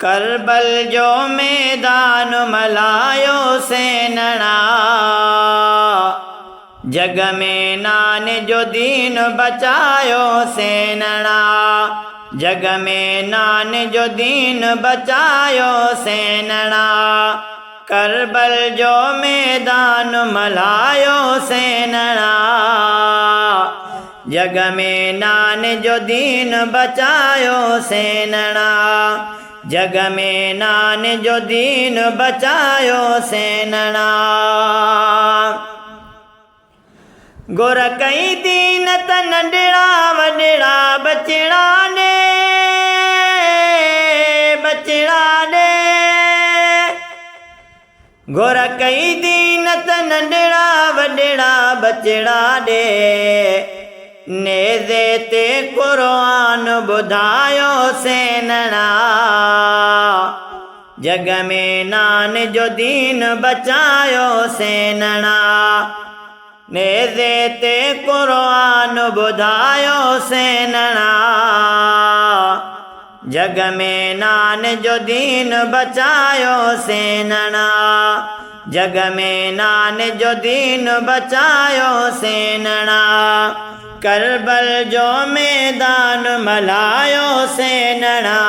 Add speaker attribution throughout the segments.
Speaker 1: करबल जो मैदान मलायो सेनणा, जग में नान जो दीन बचायो सेनणा, जग में नान जो दीन बचायो सेनणा। करबल जो मैदान मलायो सेनणा, जग में नान जो दीन बचायो सेनणा, जग में नान जो दीन बचायो सेनणा। गुर कई दीन त नंढड़ा वॾड़ा बचड़ा ने, बचड़ा ने। गुर कई दीन त नंढड़ा वॾड़ा बचड़ा ने, नेज़े ते क़ुरान ॿुधायो सेनणा, जग में नान जो दीन बचायो सेनणा। नेज़े ते क़ुरान ॿुधायो सेनणा, जग में नान जो दीन बचायो सेनणा, जग में नान जो दीन बचायो सेनणा। करबल जो मैदान मलायो सेनणा,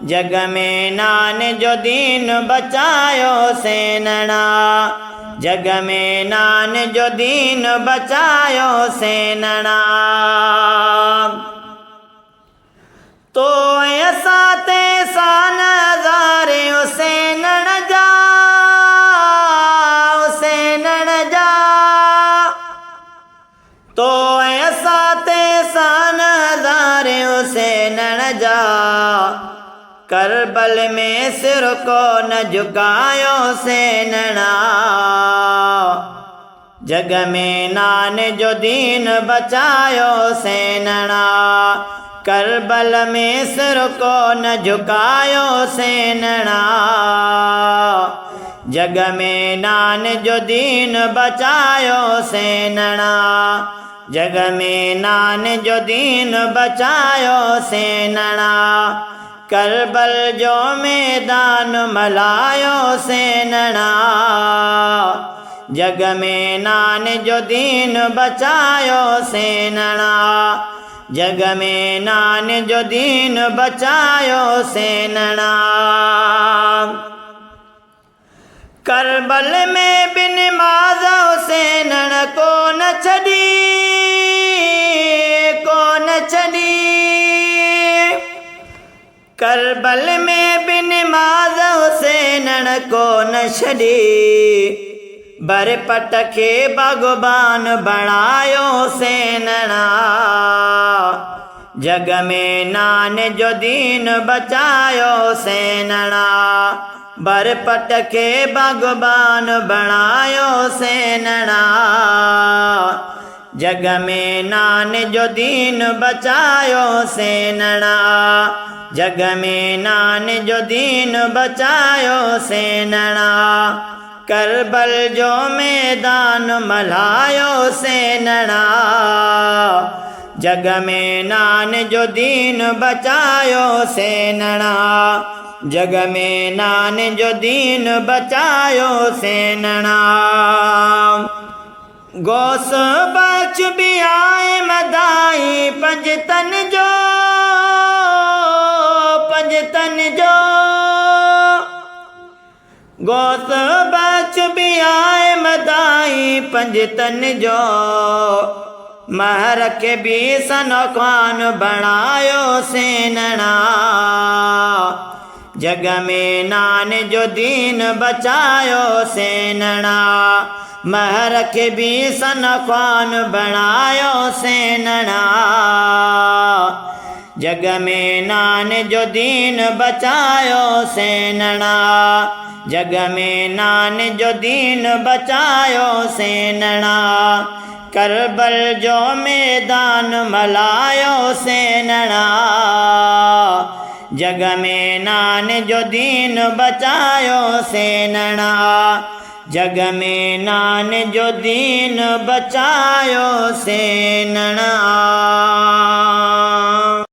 Speaker 1: जग में नान जो दीन बचायो सेनणा, जग में नान जो दीन बचायो सेनणा। तो ऐसा ते सान हज़ारे सेनण जा, सेनण जा। तो ऐसा ते सान हज़ारे सेनण जा, करबल में सिर को न झुकायो सेनणा, जग में नान जो दीन बचायो सेनणा। करबल में सिर को न झुकायो सेनणा, जग में नान जो दीन बचायो सेनणा, जग में नान जो दीन बचायो सेनणा। करबल जो मैदान मलायो सेनणा, जग में नान जो दीन बचायो सेनणा, जग में नान जो दीन बचायो सेनणा। करबल में बिन माज़ सेनण को न छड़ी, को न छड़ी। करबल में बिन माज़ सेनण को न छड़ी, बरपट के भगवान बणायो सेनणा, जग में नान जो दीन बचायो सेनणा। बरपट के भगवान बणायो सेनणा, जग में नान जो दीन बचायो सेनणा, जग में नान जो दीन बचायो सेनणा। करबल जो मैदान मलायो सेनणा, जग में नान जो दीन बचायो सेनणा, जग में नान जो दीन बचायो सेनणा। गौस बख्श भी आए मदाई पंजतन जो, पंजतन जो। गौस बख्श भी आए मदाई पंजतन जो, महर के भी सनखान बणायो सेनणा, जग में नान जो दीन बचायो सेनणा। महर के भी सनखान बणायो सेनणा, जग में नान जो दीन बचायो सेनणा, जग में नान जो दीन बचायो सेनणा। करबल जो मैदान मलायो सेनणा, जग में नान जो दीन बचायो सेनणा, जग में नान जो दीन बचायो सेनणा।